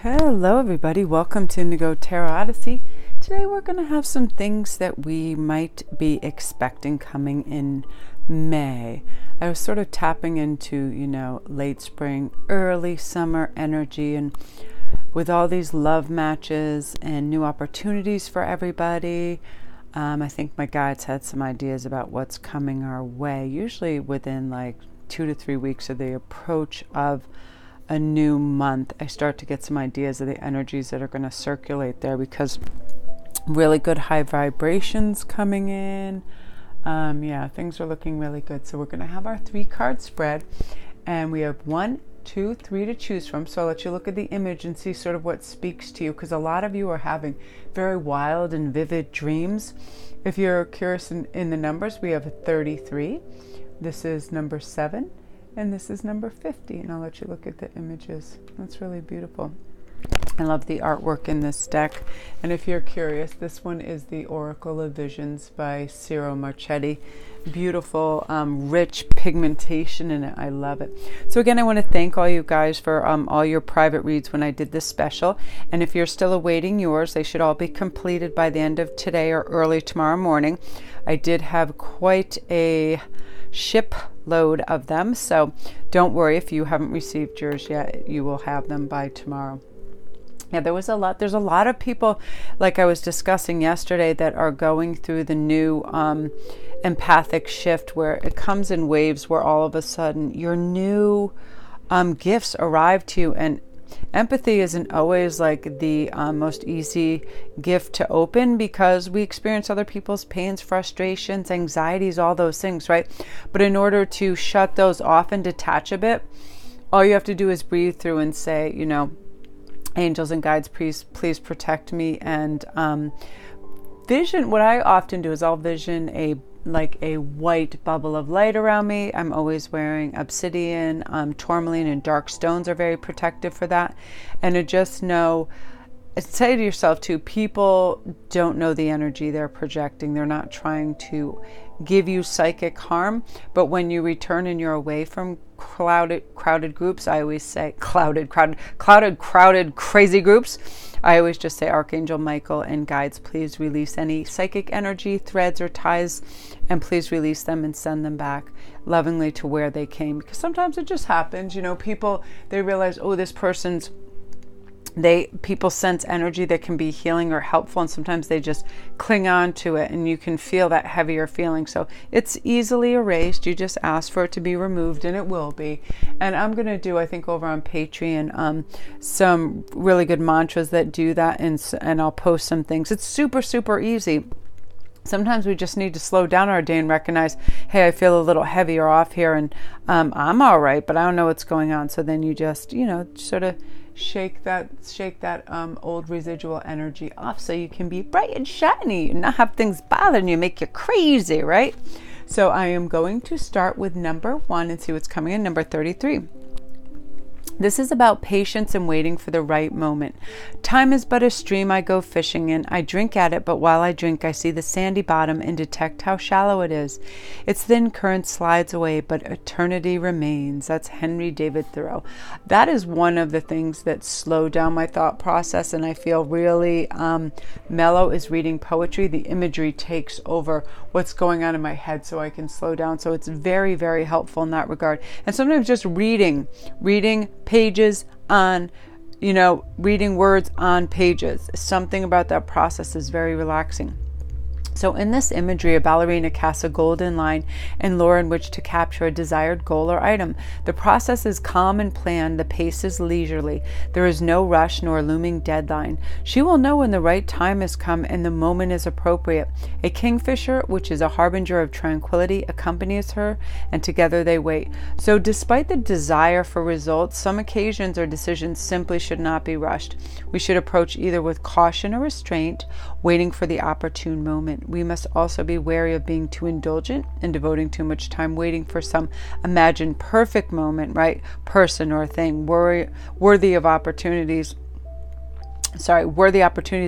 Hello everybody, welcome to Indigo Tarot Odyssey. Today we're going to have some things that we might be expecting coming in May. I was sort of tapping into, late spring, early summer energy, and with all these love matches and new opportunities for everybody, I think my guides had some ideas about what's coming our way, usually within like 2 to 3 weeks of the approach of a new month. I start to get some ideas of the energies that are going to circulate there, because really good high vibrations coming in. Things are looking really good. So we're going to have our 3-card spread, and we have 1, 2, 3 to choose from. So I'll let you look at the image and see sort of what speaks to you, because a lot of you are having very wild and vivid dreams. If you're curious in the numbers, we have 33. This is number 7. And this is number 50, and I'll let you look at the images. That's really beautiful. I love the artwork in this deck. And if you're curious, this one is the Oracle of Visions by Ciro Marchetti. Beautiful, rich pigmentation in it. I love it. So again, I want to thank all you guys for all your private reads when I did this special. And if you're still awaiting yours, they should all be completed by the end of today or early tomorrow morning. I did have quite a ship load of them, so don't worry if you haven't received yours yet. You will have them by tomorrow. Yeah, there's a lot of people, like I was discussing yesterday, that are going through the new empathic shift, where it comes in waves, where all of a sudden your new gifts arrive to you. And empathy isn't always like the most easy gift to open, because we experience other people's pains, frustrations, anxieties, all those things, right? But in order to shut those off and detach a bit, all you have to do is breathe through and say, angels and guides, please protect me. And vision, what I often do is I'll vision a white bubble of light around me. I'm always wearing obsidian, tourmaline, and dark stones are very protective for that. And to just know, say to yourself too, people don't know the energy they're projecting. They're not trying to give you psychic harm. But when you return and you're away from crowded groups, I always say crowded, crazy groups, I always just say, Archangel Michael and guides, please release any psychic energy, threads, or ties, and please release them and send them back lovingly to where they came. Because sometimes it just happens, people, they realize, oh, this person's, people sense energy that can be healing or helpful, and sometimes they just cling on to it, and you can feel that heavier feeling. So it's easily erased. You just ask for it to be removed, and it will be. And I'm going to do, I think, over on Patreon, some really good mantras that do that, and I'll post some things. It's super, super easy. Sometimes we just need to slow down our day and recognize, hey, I feel a little heavy or off here, and I'm all right, but I don't know what's going on. So then you just, sort of shake that old residual energy off, so you can be bright and shiny and not have things bothering you, make you crazy, right? So I am going to start with number 1 and see what's coming in. Number 33. This is about patience and waiting for the right moment. Time is but a stream I go fishing in. I drink at it, but while I drink, I see the sandy bottom and detect how shallow it is. Its thin current slides away, but eternity remains. That's Henry David Thoreau. That is one of the things that slowed down my thought process, and I feel really mellow, is reading poetry. The imagery takes over what's going on in my head, so I can slow down. So it's very, very helpful in that regard. And sometimes just reading pages on, reading words on pages. Something about that process is very relaxing. So in this imagery, a ballerina casts a golden line and lure in which to capture a desired goal or item. The process is calm and planned. The pace is leisurely. There is no rush nor looming deadline. She will know when the right time has come and the moment is appropriate. A kingfisher, which is a harbinger of tranquility, accompanies her, and together they wait. So despite the desire for results, some occasions or decisions simply should not be rushed. We should approach either with caution or restraint, waiting for the opportune moment. We must also be wary of being too indulgent and devoting too much time waiting for some imagined perfect moment, right? Person or thing, worthy opportunities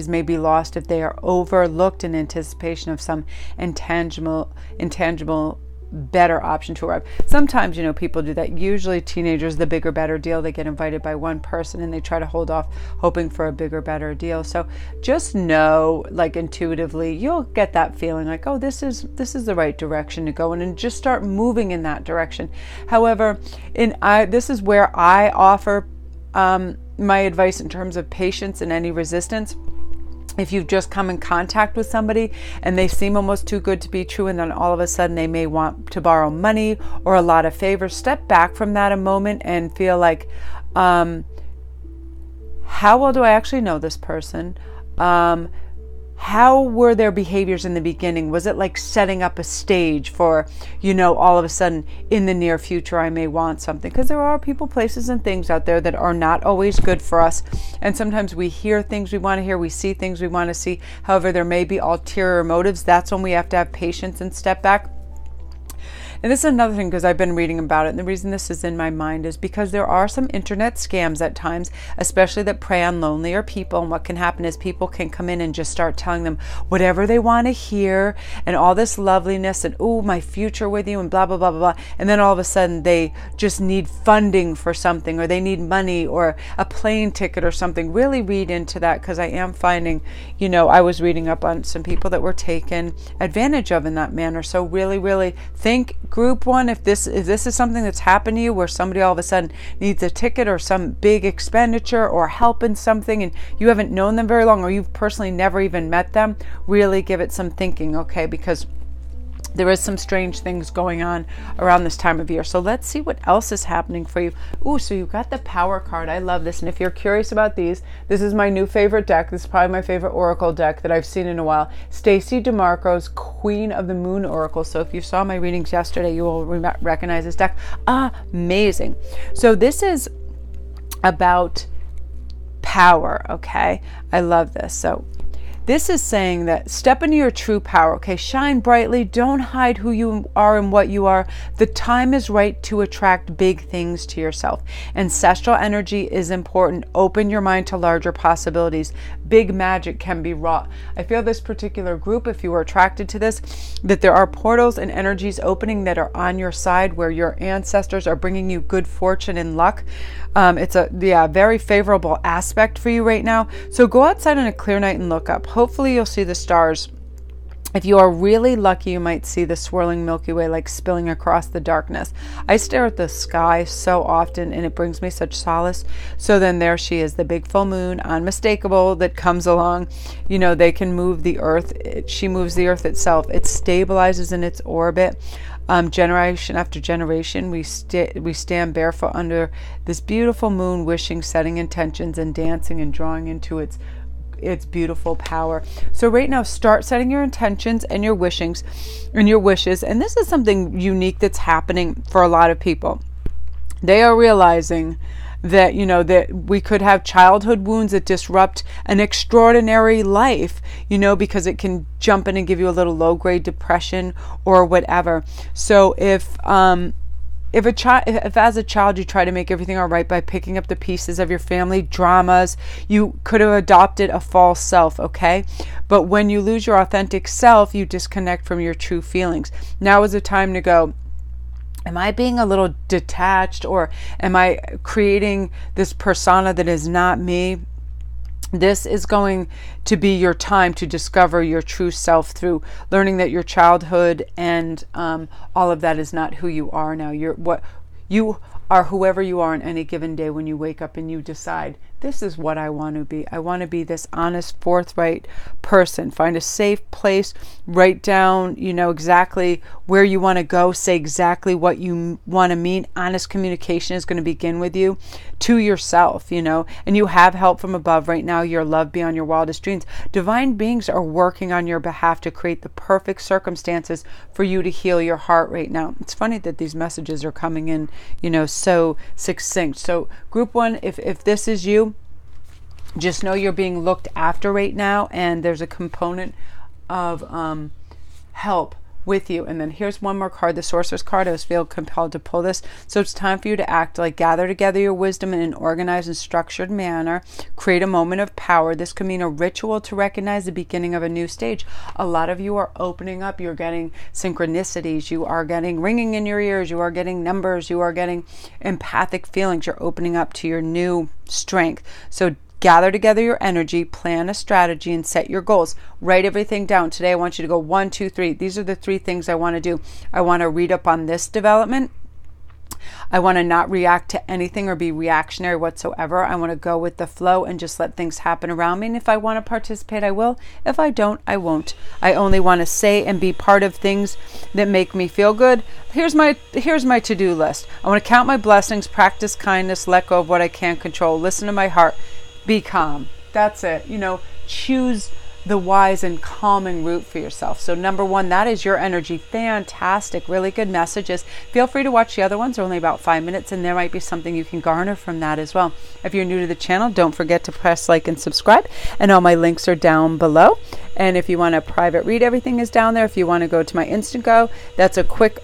may be lost if they are overlooked in anticipation of some intangible better option to arrive. Sometimes, people do that. Usually teenagers, the bigger, better deal, they get invited by one person and they try to hold off hoping for a bigger, better deal. So just know, like intuitively, you'll get that feeling like, oh, this is the right direction to go in, and just start moving in that direction. However, this is where I offer my advice in terms of patience and any resistance. If you've just come in contact with somebody and they seem almost too good to be true, and then all of a sudden they may want to borrow money or a lot of favors, step back from that a moment and feel like, how well do I actually know this person? How were their behaviors in the beginning? Was it like setting up a stage for, all of a sudden in the near future I may want something? Because there are people, places, and things out there that are not always good for us. And sometimes we hear things we want to hear, we see things we want to see. However, there may be ulterior motives. That's when we have to have patience and step back. And this is another thing, because I've been reading about it, and the reason this is in my mind is because there are some internet scams at times, especially that prey on lonelier people. And what can happen is people can come in and just start telling them whatever they want to hear, and all this loveliness, and oh, my future with you, and blah, blah, blah, blah, blah. And then all of a sudden they just need funding for something, or they need money or a plane ticket or something. Really read into that, because I am finding, I was reading up on some people that were taken advantage of in that manner. So really, really think, group one, if this is something that's happened to you, where somebody all of a sudden needs a ticket or some big expenditure or help in something, and you haven't known them very long, or you've personally never even met them, really give it some thinking, okay? Because there is some strange things going on around this time of year. So let's see what else is happening for you. Ooh, so you got the Power card. I love this. And if you're curious about these, this is my new favorite deck. This is probably my favorite Oracle deck that I've seen in a while. Stacey DeMarco's Queen of the Moon Oracle. So if you saw my readings yesterday, you will recognize this deck. Amazing. So this is about power, okay? I love this. So this is saying that step into your true power, okay? Shine brightly. Don't hide who you are and what you are. The time is right to attract big things to yourself. Ancestral energy is important. Open your mind to larger possibilities. Big magic can be wrought. I feel this particular group, if you are attracted to this, that there are portals and energies opening that are on your side, where your ancestors are bringing you good fortune and luck. It's a very favorable aspect for you right now. So go outside on a clear night and look up. Hopefully you'll see the stars. If you are really lucky, you might see the swirling Milky Way like spilling across the darkness. I stare at the sky so often and it brings me such solace. So then there she is, the big full moon, unmistakable, that comes along. They can move the earth. She moves the earth itself. It stabilizes in its orbit. Generation after generation, we stand barefoot under this beautiful moon, wishing, setting intentions, and dancing and drawing into its beautiful power. So right now, start setting your intentions and your wishes. And this is something unique that's happening for a lot of people. They are realizing that, that we could have childhood wounds that disrupt an extraordinary life, because it can jump in and give you a little low-grade depression or whatever. So if as a child you try to make everything all right by picking up the pieces of your family dramas, you could have adopted a false self, okay? But when you lose your authentic self, you disconnect from your true feelings. Now is the time to go, am I being a little detached, or am I creating this persona that is not me? This is going to be your time to discover your true self through learning that your childhood and all of that is not who you are now. You are whoever you are on any given day when you wake up and you decide, this is what I want to be. I want to be this honest, forthright person. Find a safe place, write down, exactly where you want to go, say exactly what you want to mean. Honest communication is going to begin with you to yourself, and you have help from above right now. You're loved beyond your wildest dreams. Divine beings are working on your behalf to create the perfect circumstances for you to heal your heart right now. It's funny that these messages are coming in, so succinct. So group one, if this is you, just know you're being looked after right now, and there's a component of help with you. And then here's one more card, the Sorcerer's card. I was feel compelled to pull this. So it's time for you to act, like gather together your wisdom in an organized and structured manner. Create a moment of power. This could mean a ritual to recognize the beginning of a new stage. A lot of you are opening up. You're getting synchronicities. You are getting ringing in your ears. You are getting numbers. You are getting empathic feelings. You're opening up to your new strength. So gather together your energy, plan a strategy, and set your goals. Write everything down. Today, I want you to go 1, 2, 3. These are the 3 things I want to do. I want to read up on this development. I want to not react to anything or be reactionary whatsoever. I want to go with the flow and just let things happen around me. And if I want to participate, I will. If I don't, I won't. I only want to say and be part of things that make me feel good. Here's my to-do list. I want to count my blessings, practice kindness, let go of what I can't control, listen to my heart. Be calm. That's it. Choose the wise and calming route for yourself. So number 1, that is your energy. Fantastic. Really good messages. Feel free to watch the other ones. They're only about 5 minutes, and there might be something you can garner from that as well. If you're new to the channel, don't forget to press like and subscribe. And all my links are down below. And if you want a private read, everything is down there. If you want to go to my Instantgo, that's a quick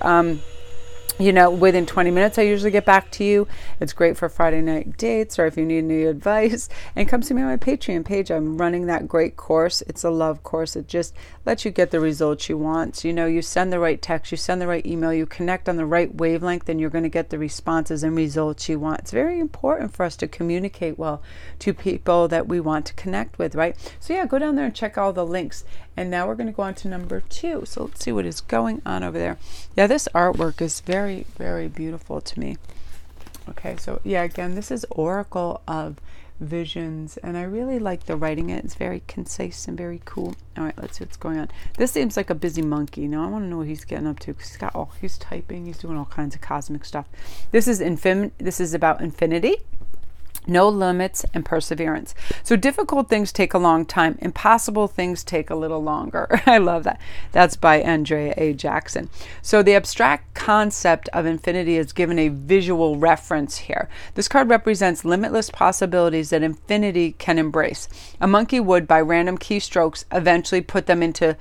within 20 minutes, I usually get back to you. It's great for Friday night dates, or if you need any advice. And come see me on my Patreon page. I'm running that great course. It's a love course. It just lets you get the results you want. So, you send the right text, you send the right email, you connect on the right wavelength, and you're going to get the responses and results you want. It's very important for us to communicate well to people that we want to connect with, right? So yeah, go down there and check all the links. And now we're going to go on to number 2. So let's see what is going on over there. Yeah, this artwork is very, very beautiful to me. Okay, so yeah, again, this is Oracle of Visions, and I really like the writing. It's very concise and very cool. All right, let's see what's going on. This seems like a busy monkey. Now I want to know what he's getting up to, because he's typing, he's doing all kinds of cosmic stuff. This is about infinity, no limits, and perseverance. So difficult things take a long time. Impossible things take a little longer. I love that. That's by Andrea A. Jackson. So the abstract concept of infinity is given a visual reference here. This card represents limitless possibilities that infinity can embrace. A monkey would, by random keystrokes, eventually put them into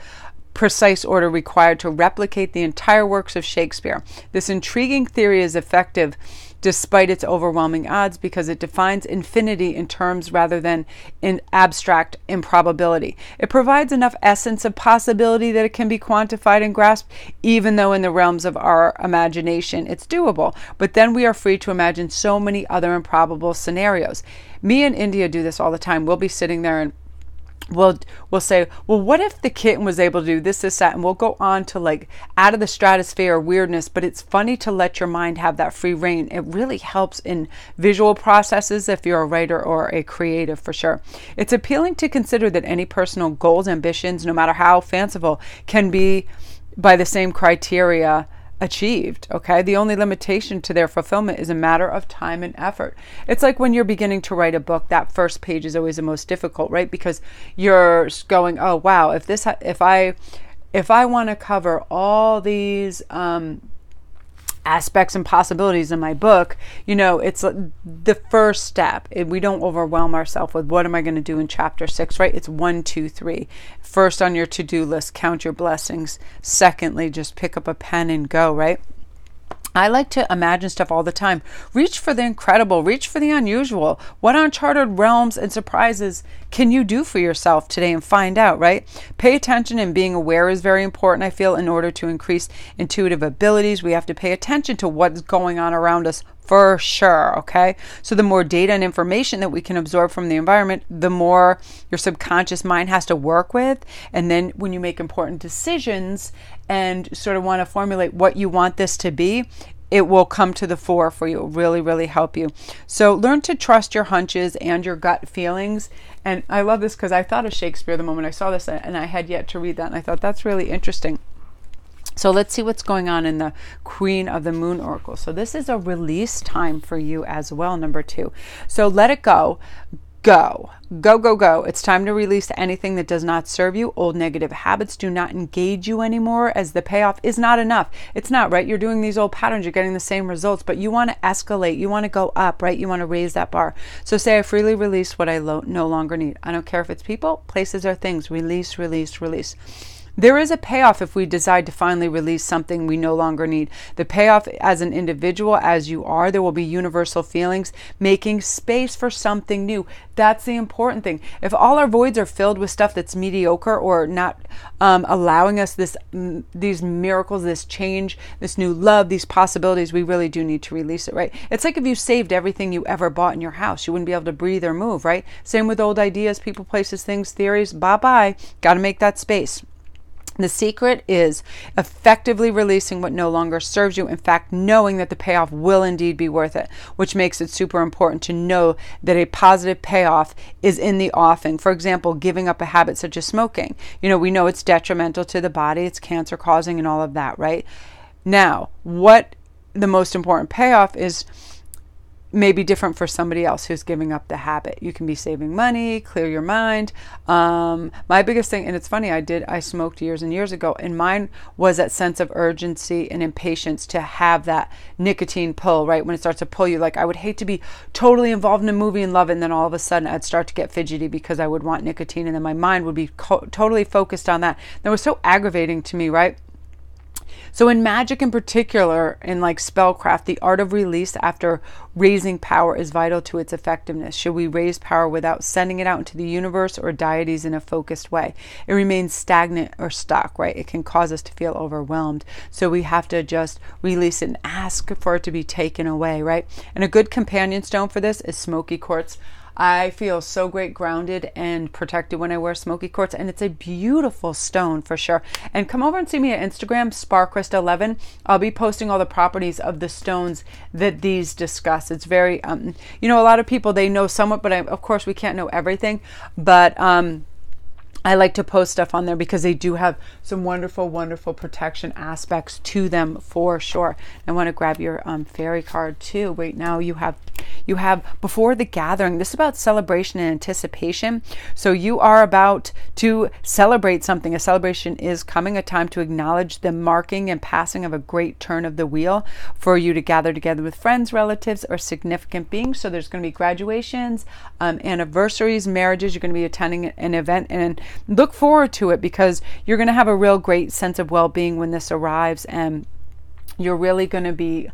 precise order required to replicate the entire works of Shakespeare. This intriguing theory is effective despite its overwhelming odds, because it defines infinity in terms rather than in abstract improbability. It provides enough essence of possibility that it can be quantified and grasped, even though in the realms of our imagination it's doable. But then we are free to imagine so many other improbable scenarios. Me and India do this all the time. We'll be sitting there and we'll say, well, what if the kitten was able to do this, that, and we'll go on to like out of the stratosphere or weirdness. But it's funny to let your mind have that free reign. It really helps in visual processes if you're a writer or a creative, for sure. It's appealing to consider that any personal goals, ambitions, no matter how fanciful, can be by the same criteria achieved. Okay, the only limitation to their fulfillment is a matter of time and effort. It's like when you're beginning to write a book, that first page is always the most difficult, right? Because you're going, oh wow, if I want to cover all these aspects and possibilities in my book, it's the first step. We don't overwhelm ourselves with what am I going to do in chapter 6, right? It's 1, 2, 3. First on your to-do list, count your blessings. Secondly, just pick up a pen and go, right? I like to imagine stuff all the time. Reach for the incredible, reach for the unusual. What uncharted realms and surprises can you do for yourself today, and find out, right? Pay attention, and being aware is very important, I feel. In order to increase intuitive abilities, we have to pay attention to what's going on around us, for sure, okay? So the more data and information that we can absorb from the environment, the more your subconscious mind has to work with. And then when you make important decisions and sort of want to formulate what you want this to be, it will come to the fore for you. It will really, really help you. So learn to trust your hunches and your gut feelings. And I love this because I thought of Shakespeare the moment I saw this, and I had yet to read that, and I thought that's really interesting. So let's see what's going on in the Queen of the Moon Oracle. So this is a release time for you as well, number 2. So let it go. Go. Go, go, go. It's time to release anything that does not serve you. Old negative habits do not engage you anymore, as the payoff is not enough. It's not, right? You're doing these old patterns. You're getting the same results, but you want to escalate. You want to go up, right? You want to raise that bar. So say, I freely release what I no longer need. I don't care if it's people, places, or things. Release, release, release. There is a payoff if we decide to finally release something we no longer need. The payoff as an individual, as you are, there will be universal feelings, making space for something new. That's the important thing. If all our voids are filled with stuff that's mediocre or not allowing us these miracles, this change, this new love, these possibilities, we really do need to release it, right? It's like if you saved everything you ever bought in your house, you wouldn't be able to breathe or move, right? Same with old ideas, people, places, things, theories. Bye-bye. Got to make that space. The secret is effectively releasing what no longer serves you. In fact, knowing that the payoff will indeed be worth it, which makes it super important to know that a positive payoff is in the offing. For example, giving up a habit such as smoking. We know it's detrimental to the body, it's cancer causing and all of that, right? Now, what the most important payoff is may be different for somebody else who's giving up the habit. You can be saving money, clear your mind. My biggest thing, and it's funny, I smoked years and years ago, and mine was that sense of urgency and impatience to have that nicotine pull, right? When it starts to pull you, like I would hate to be totally involved in a movie and love it, and then all of a sudden I'd start to get fidgety because I would want nicotine, and then my mind would be totally focused on that. That was so aggravating to me, right? So in magic in particular, in like spellcraft, the art of release after raising power is vital to its effectiveness. Should we raise power without sending it out into the universe or deities in a focused way? It remains stagnant or stuck, right? It can cause us to feel overwhelmed. So we have to just release it and ask for it to be taken away, right? And a good companion stone for this is smoky quartz. I feel so great, grounded and protected when I wear smoky quartz, and it's a beautiful stone for sure. And come over and see me at Instagram, Sparkrist11. I'll be posting all the properties of the stones that these discuss. It's very, a lot of people, they know somewhat, but of course we can't know everything. But I like to post stuff on there because they do have some wonderful, wonderful protection aspects to them for sure. I want to grab your fairy card too. Right now you have before the gathering. This is about celebration and anticipation. So you are about to celebrate something. A celebration is coming, a time to acknowledge the marking and passing of a great turn of the wheel for you to gather together with friends, relatives, or significant beings. So there's going to be graduations, anniversaries, marriages. You're going to be attending an event, and look forward to it because you're going to have a real great sense of well-being when this arrives, and you're really going to be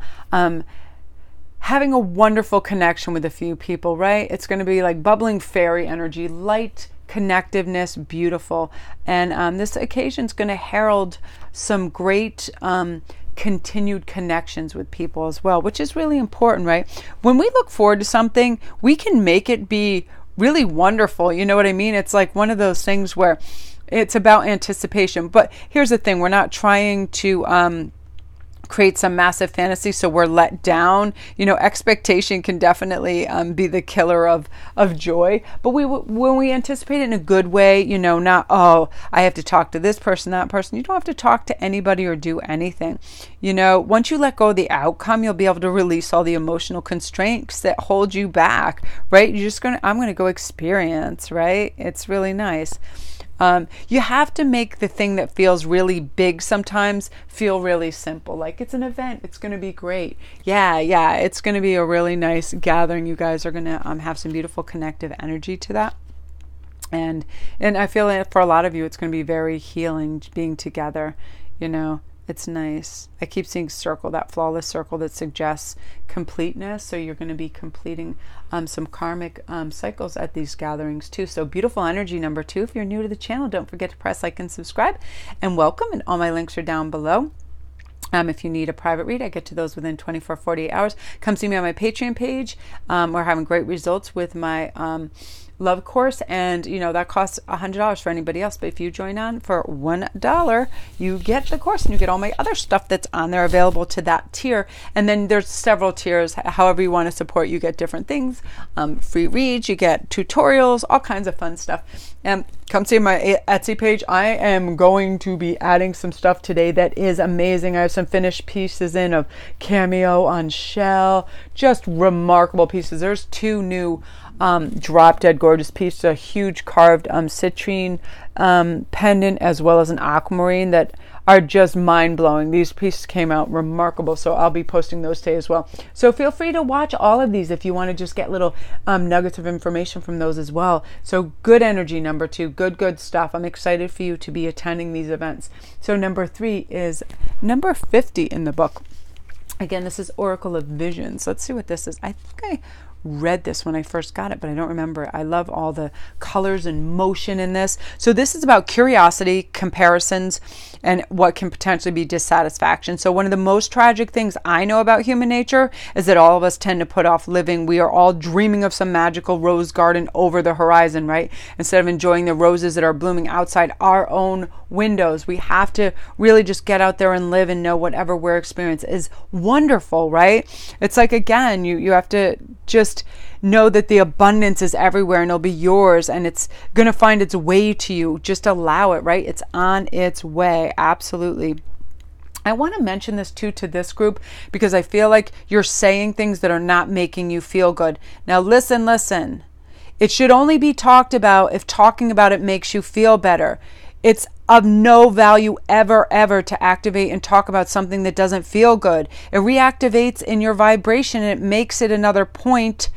having a wonderful connection with a few people, right? It's going to be like bubbling fairy energy, light connectiveness, beautiful. And this occasion is going to herald some great continued connections with people as well, which is really important, right? When we look forward to something, we can make it be really wonderful. You know what I mean? It's like one of those things where it's about anticipation. But here's the thing, we're not trying to create some massive fantasy so we're let down. Expectation can definitely be the killer of joy. But when we anticipate it in a good way, not, oh, I have to talk to this person, that person. You don't have to talk to anybody or do anything. Once you let go of the outcome, you'll be able to release all the emotional constraints that hold you back, right? I'm going to go experience, right? It's really nice. You have to make the thing that feels really big sometimes feel really simple. Like it's an event. It's going to be great. Yeah. It's going to be a really nice gathering. You guys are going to have some beautiful connective energy to that. And I feel like for a lot of you, it's going to be very healing being together. It's nice. I keep seeing circle, that flawless circle that suggests completeness. So you're going to be completing some karmic cycles at these gatherings too. So beautiful energy number 2. If you're new to the channel, don't forget to press like and subscribe. And welcome. And all my links are down below. If you need a private read, I get to those within 24, 48 hours. Come see me on my Patreon page. We're having great results with my love course, and that costs $100 for anybody else, but if you join on for $1, you get the course and you get all my other stuff that's on there available to that tier. And then there's several tiers. However you want to support, you get different things, free reads, you get tutorials, all kinds of fun stuff. And come see my Etsy page. I am going to be adding some stuff today that is amazing. I have some finished pieces in of cameo on shell, just remarkable pieces. There's 2 new drop dead gorgeous pieces, a huge carved citrine pendant, as well as an aquamarine that are just mind-blowing. These pieces came out remarkable, so I'll be posting those today as well. So feel free to watch all of these if you want to just get little nuggets of information from those as well. So good energy, number 2. Good stuff. I'm excited for you to be attending these events. So number 3 is number 50 in the book. Again, this is Oracle of Visions. Let's see what this is. I think I read this when I first got it, but I don't remember. I love all the colors and motion in this. So this is about curiosity, comparisons, and what can potentially be dissatisfaction. So one of the most tragic things I know about human nature is that all of us tend to put off living. We are all dreaming of some magical rose garden over the horizon, right? Instead of enjoying the roses that are blooming outside our own windows. We have to really just get out there and live and know whatever we're experiencing is wonderful, right? It's like, again, you have to just know that the abundance is everywhere and it'll be yours and it's going to find its way to you. Just allow it, right? It's on its way. Absolutely. I want to mention this too to this group because I feel like you're saying things that are not making you feel good. Now listen. It should only be talked about if talking about it makes you feel better. It's of no value ever to activate and talk about something that doesn't feel good. It reactivates in your vibration and it makes it another point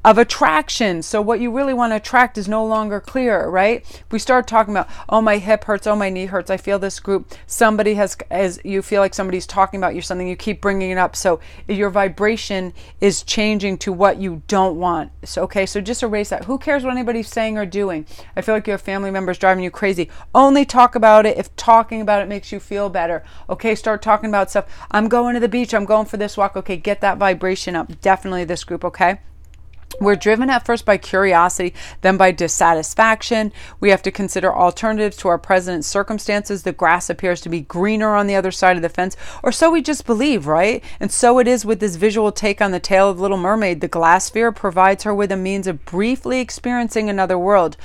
of attraction. So what you really want to attract is no longer clear, right? If we start talking about, oh, my hip hurts, oh, my knee hurts, I feel this group, somebody as you feel like somebody's talking about you, something, you keep bringing it up. So your vibration is changing to what you don't want. So, okay, so just erase that. Who cares what anybody's saying or doing? I feel like you have family members driving you crazy. Only talk about it if talking about it makes you feel better. Okay, start talking about stuff. I'm going to the beach. I'm going for this walk. Okay, get that vibration up. Definitely this group, okay? We're driven at first by curiosity, then by dissatisfaction. We have to consider alternatives to our present circumstances. The grass appears to be greener on the other side of the fence, or so we just believe, right? And so it is with this visual take on the tale of Little Mermaid. The glass sphere provides her with a means of briefly experiencing another world.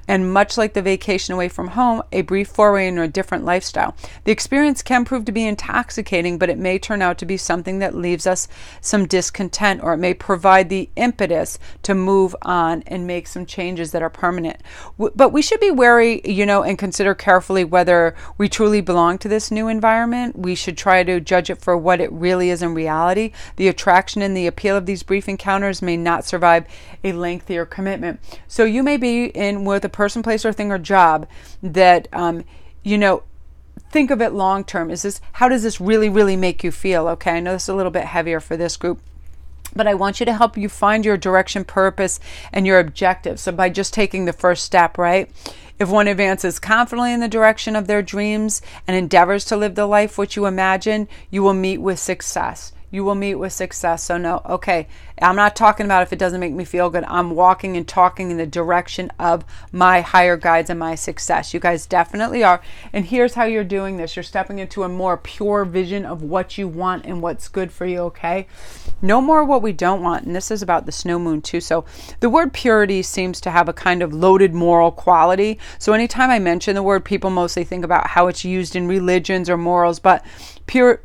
And much like the vacation away from home, a brief foray into a different lifestyle. The experience can prove to be intoxicating, but it may turn out to be something that leaves us some discontent, or it may provide the impetus to move on and make some changes that are permanent. But we should be wary, and consider carefully whether we truly belong to this new environment. We should try to judge it for what it really is in reality. The attraction and the appeal of these brief encounters may not survive a lengthier commitment. So you may be in with a person, place, or thing or job that, think of it long term. How does this really make you feel? Okay, I know this is a little bit heavier for this group, but I want you to help you find your direction, purpose, and your objectives. So by just taking the first step, right? If one advances confidently in the direction of their dreams and endeavors to live the life which you imagine, you will meet with success. You will meet with success. So no, okay, I'm not talking about if it doesn't make me feel good. I'm walking and talking in the direction of my higher guides and my success. You guys definitely are. And here's how you're doing this. You're stepping into a more pure vision of what you want and what's good for you, okay? No more what we don't want. And this is about the snow moon too. So the word purity seems to have a kind of loaded moral quality. So anytime I mention the word, people mostly think about how it's used in religions or morals, but pure,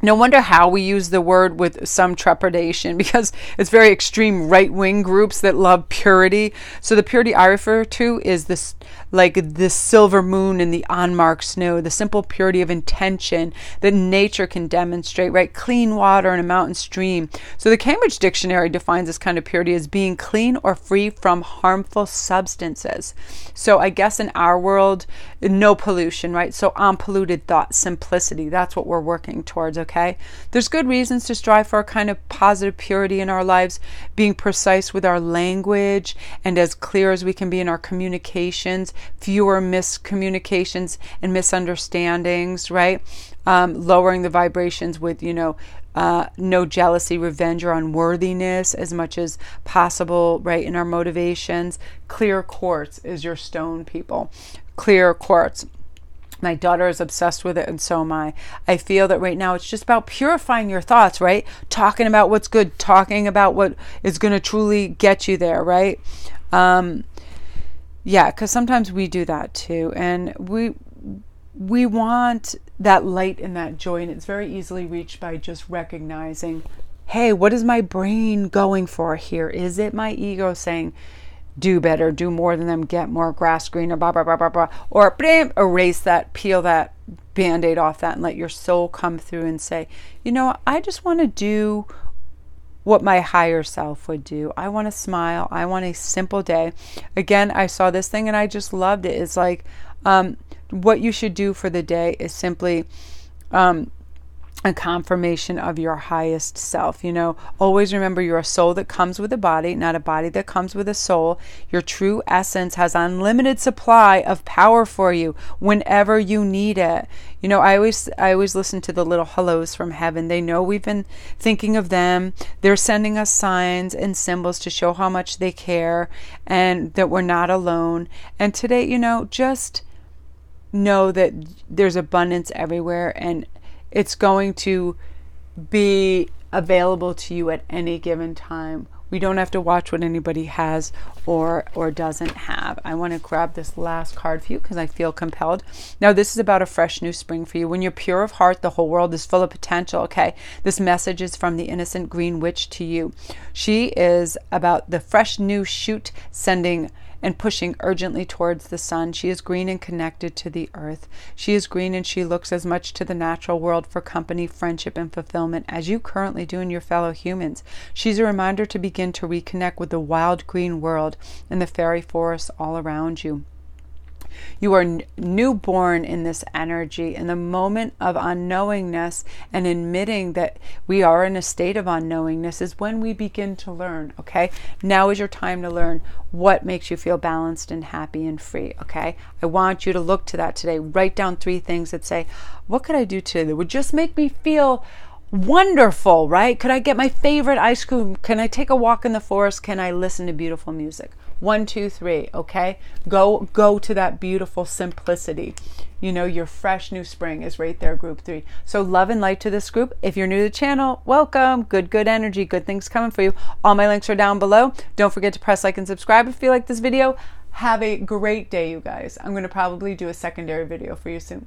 no wonder how we use the word with some trepidation, because it's very extreme right-wing groups that love purity. So the purity I refer to is this, like the silver moon and the unmarked snow, the simple purity of intention that nature can demonstrate, right? Clean water in a mountain stream. So the Cambridge Dictionary defines this kind of purity as being clean or free from harmful substances. So I guess in our world, no pollution, right? So unpolluted thought, simplicity, that's what we're working towards, okay? There's good reasons to strive for a kind of positive purity in our lives, being precise with our language and as clear as we can be in our communications, fewer miscommunications and misunderstandings, right? Lowering the vibrations with, no jealousy, revenge, or unworthiness as much as possible, right? In our motivations. Clear quartz is your stone, people. Clear quartz. My daughter is obsessed with it, and so am I. I feel that right now it's just about purifying your thoughts, right? Talking about what's good, talking about what is going to truly get you there, right? Yeah, because sometimes we do that too, and we want that light and that joy, and it's very easily reached by just recognizing, hey, what is my brain going for here? Is it my ego saying, do better, do more than them, get more, grass greener, blah, blah, blah, blah, blah. Or bam, erase that, peel that Band-Aid off that and let your soul come through and say, you know, I just want to do what my higher self would do. I want to smile. I want a simple day. Again, I saw this thing and I just loved it. It's like, what you should do for the day is simply a confirmation of your highest self. You know, always remember you're a soul that comes with a body, not a body that comes with a soul. Your true essence has unlimited supply of power for you whenever you need it. You know, I always listen to the little hellos from heaven. They know we've been thinking of them. They're sending us signs and symbols to show how much they care and that we're not alone. And today, you know, just know that there's abundance everywhere, and it's going to be available to you at any given time. We don't have to watch what anybody has or doesn't have. I want to grab this last card for you because I feel compelled. Now, this is about a fresh new spring for you. When you're pure of heart, the whole world is full of potential, okay? This message is from the innocent green witch to you. She is about the fresh new shoot sending and pushing urgently towards the sun. She is green and connected to the earth. She is green and she looks as much to the natural world for company, friendship, and fulfillment as you currently do in your fellow humans. She's a reminder to begin to reconnect with the wild green world and the fairy forests all around you. You are newborn in this energy, in the moment of unknowingness, and admitting that we are in a state of unknowingness is when we begin to learn, okay? Now is your time to learn what makes you feel balanced and happy and free, okay? I want you to look to that today. Write down 3 things that say, what could I do today that would just make me feel wonderful, right? Could I get my favorite ice cream? Can I take a walk in the forest? Can I listen to beautiful music? 1, 2, 3, okay? Go to that beautiful simplicity. You know, your fresh new spring is right there, group 3. So love and light to this group. If you're new to the channel, welcome. Good energy, good things coming for you. All my links are down below. Don't forget to press like and subscribe if you like this video. Have a great day, you guys. I'm going to probably do a secondary video for you soon.